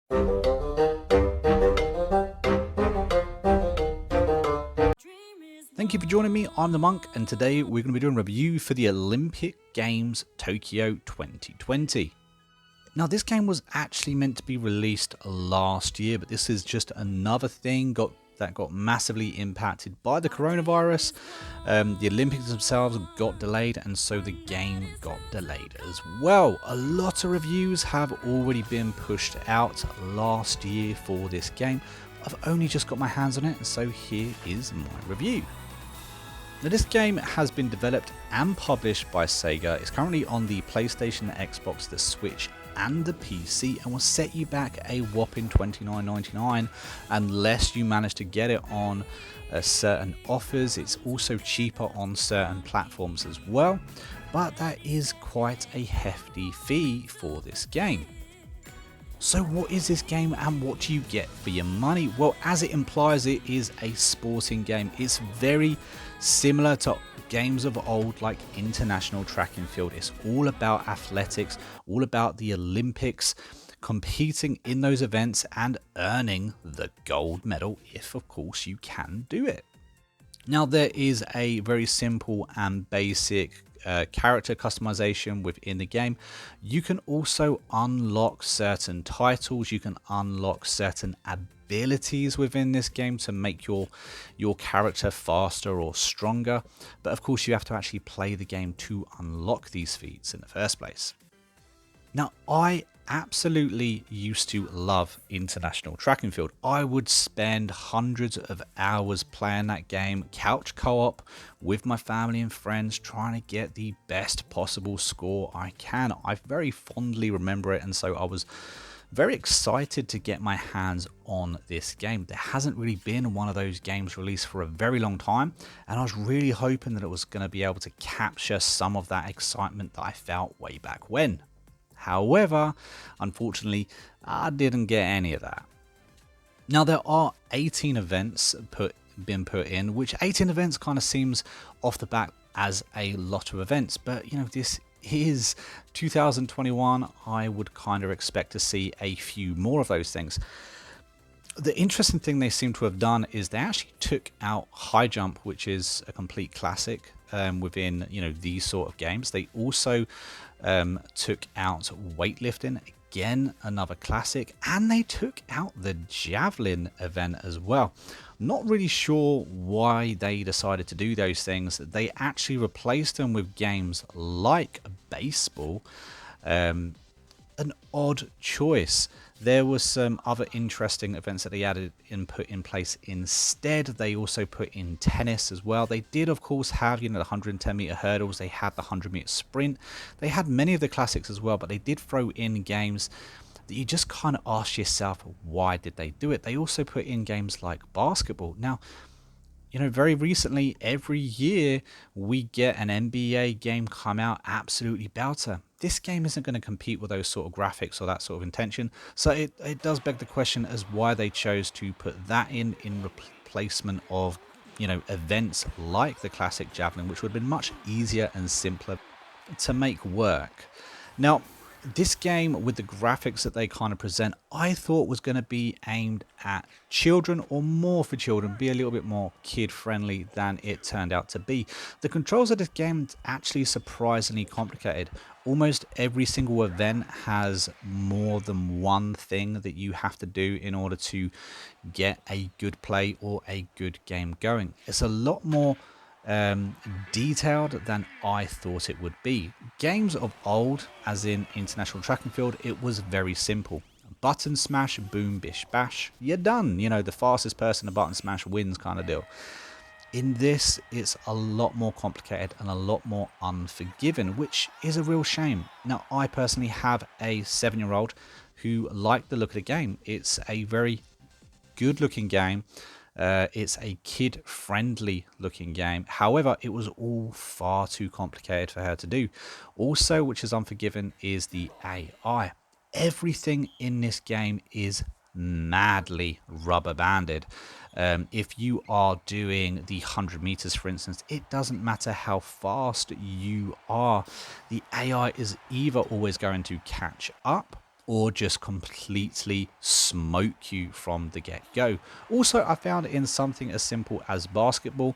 Thank you for joining me, I'm the Monk, and today we're going to be doing a review for the Olympic Games Tokyo 2020. Now, this game was actually meant to be released last year, but this is just another thing that got massively impacted by the coronavirus. The Olympics themselves got delayed, and so the game got delayed as well. A lot of reviews have already been pushed out last year for this game. I've only just got my hands on it, so here is my review. Now, this game has been developed and published by Sega. It's currently on the PlayStation, the Xbox, the Switch and the PC, and will set you back a whopping $29.99 unless you manage to get it on certain offers. It's also cheaper on certain platforms as well, but that is quite a hefty fee for this game. So what is this game and what do you get for your money? Well, as it implies, it is a sporting game. It's very similar to games of old like International Track and Field. It's all about athletics, all about the Olympics, competing in those events and earning the gold medal if of course you can do it. Now, there is a very simple and basic character customization within the game. You can also unlock certain titles, you can unlock certain abilities within this game to make your character faster or stronger, but of course you have to actually play the game to unlock these feats in the first place. Now, I absolutely used to love International Track and Field. I would spend hundreds of hours playing that game, couch co-op with my family and friends, trying to get the best possible score I can. I very fondly remember it, and so I was very excited to get my hands on this game. There hasn't really been one of those games released for a very long time, and I was really hoping that it was going to be able to capture some of that excitement that I felt way back when. However, unfortunately, I didn't get any of that. Now, there are 18 events been put in, which 18 events kind of seems off the bat as a lot of events, but you know, this is 2021. I would kind of expect to see a few more of those things. The interesting thing they seem to have done is they actually took out high jump, which is a complete classic within these sort of games. They also took out weightlifting, again another classic, and they took out the javelin event as well. Not really sure why they decided to do those things. They actually replaced them with games like baseball. An odd choice. There were some other interesting events that they added and put in place instead. They also put in tennis as well. They did, of course, have the 110-meter hurdles. They had the 100-meter sprint. They had many of the classics as well, but they did throw in games that you just kind of ask yourself, why did they do it? They also put in games like basketball. Now, very recently, every year we get an NBA game come out, absolutely belter. This game isn't going to compete with those sort of graphics or that sort of intention. So it does beg the question as why they chose to put that in replacement of, events like the classic javelin, which would have been much easier and simpler to make work. Now, this game, with the graphics that they kind of present, I thought was going to be aimed at children, or more for children, be a little bit more kid friendly than it turned out to be. The controls of this game is actually surprisingly complicated. Almost every single event has more than one thing that you have to do in order to get a good play or a good game going. It's a lot more detailed than I thought it would be. Games of old, as in International Track and Field, it was very simple. Button smash, boom, bish, bash, you're done. The fastest person to button smash wins kind of deal. In this, it's a lot more complicated and a lot more unforgiving, which is a real shame. Now, I personally have a 7-year-old who liked the look of the game. It's a very good looking game. It's a kid-friendly looking game. However, it was all far too complicated for her to do. Also, which is unforgiving, is the AI. Everything in this game is madly rubber banded. If you are doing the 100 meters, for instance, it doesn't matter how fast you are. The AI is either always going to catch up, or just completely smoke you from the get-go. Also, I found in something as simple as basketball,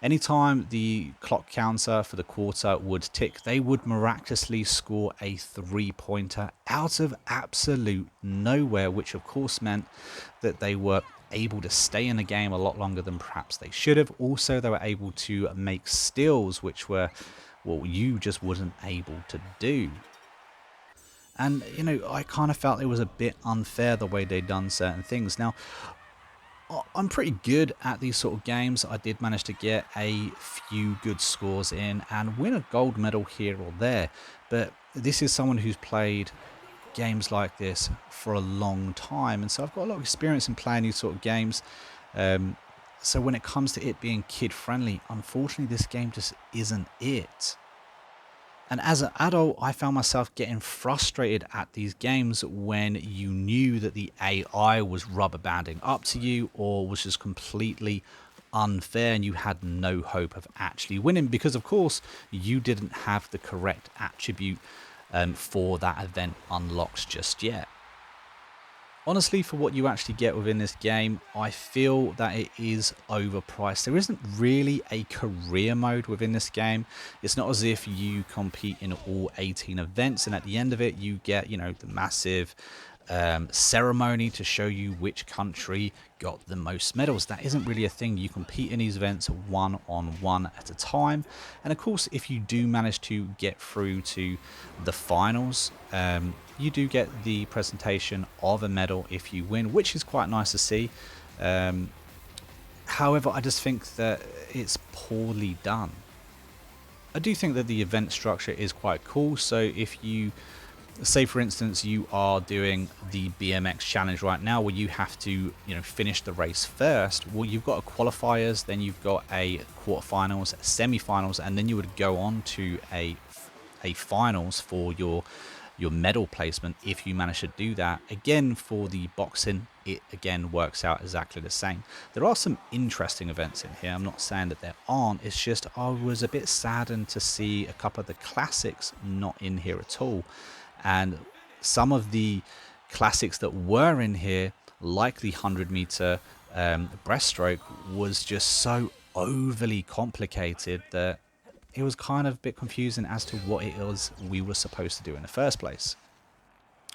anytime the clock counter for the quarter would tick, they would miraculously score a three-pointer out of absolute nowhere, which of course meant that they were able to stay in the game a lot longer than perhaps they should have. Also, they were able to make steals, which were, well, you just wasn't able to do. And, you know, I kind of felt it was a bit unfair the way they'd done certain things. Now, I'm pretty good at these sort of games. I did manage to get a few good scores in and win a gold medal here or there. But this is someone who's played games like this for a long time. And so I've got a lot of experience in playing these sort of games. So when it comes to it being kid-friendly, unfortunately, this game just isn't it. And as an adult, I found myself getting frustrated at these games when you knew that the AI was rubber banding up to you or was just completely unfair and you had no hope of actually winning because, of course, you didn't have the correct attribute for that event unlocked just yet. Honestly, for what you actually get within this game, I feel that it is overpriced. There isn't really a career mode within this game. It's not as if you compete in all 18 events and at the end of it you get, you know, the massive ceremony to show you which country got the most medals. That isn't really a thing. You compete in these events one-on-one at a time, and of course if you do manage to get through to the finals, you do get the presentation of a medal if you win, which is quite nice to see. However, I just think that it's poorly done. I do think that the event structure is quite cool. So if you say, for instance, you are doing the BMX challenge right now where you have to, you know, finish the race first. Well, you've got a qualifiers, then you've got a quarterfinals, semi-finals, and then you would go on to a finals for your medal placement if you manage to do that. Again, for the boxing, it again works out exactly the same. There are some interesting events in here. I'm not saying that there aren't. It's just I was a bit saddened to see a couple of the classics not in here at all. And some of the classics that were in here, like the 100-meter breaststroke, was just so overly complicated that it was kind of a bit confusing as to what it was we were supposed to do in the first place.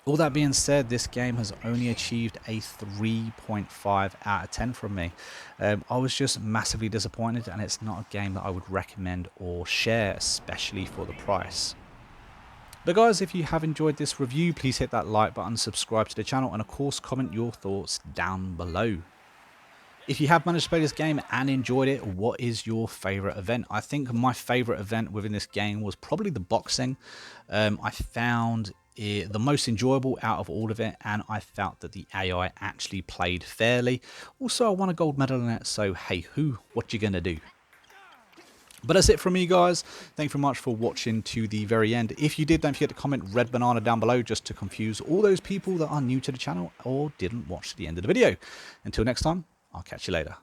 All that being said, this game has only achieved a 3.5 out of 10 from me. I was just massively disappointed, and it's not a game that I would recommend or share, especially for the price. But guys, if you have enjoyed this review, please hit that like button, subscribe to the channel, and of course comment your thoughts down below. If you have managed to play this game and enjoyed it, what is your favourite event? I think my favourite event within this game was probably the boxing. I found it the most enjoyable out of all of it, and I felt that the AI actually played fairly. Also, I won a gold medal in it, so hey who, what you gonna do? But that's it from me, guys. Thank you very much for watching to the very end. If you did, don't forget to comment red banana down below just to confuse all those people that are new to the channel or didn't watch the end of the video. Until next time, I'll catch you later.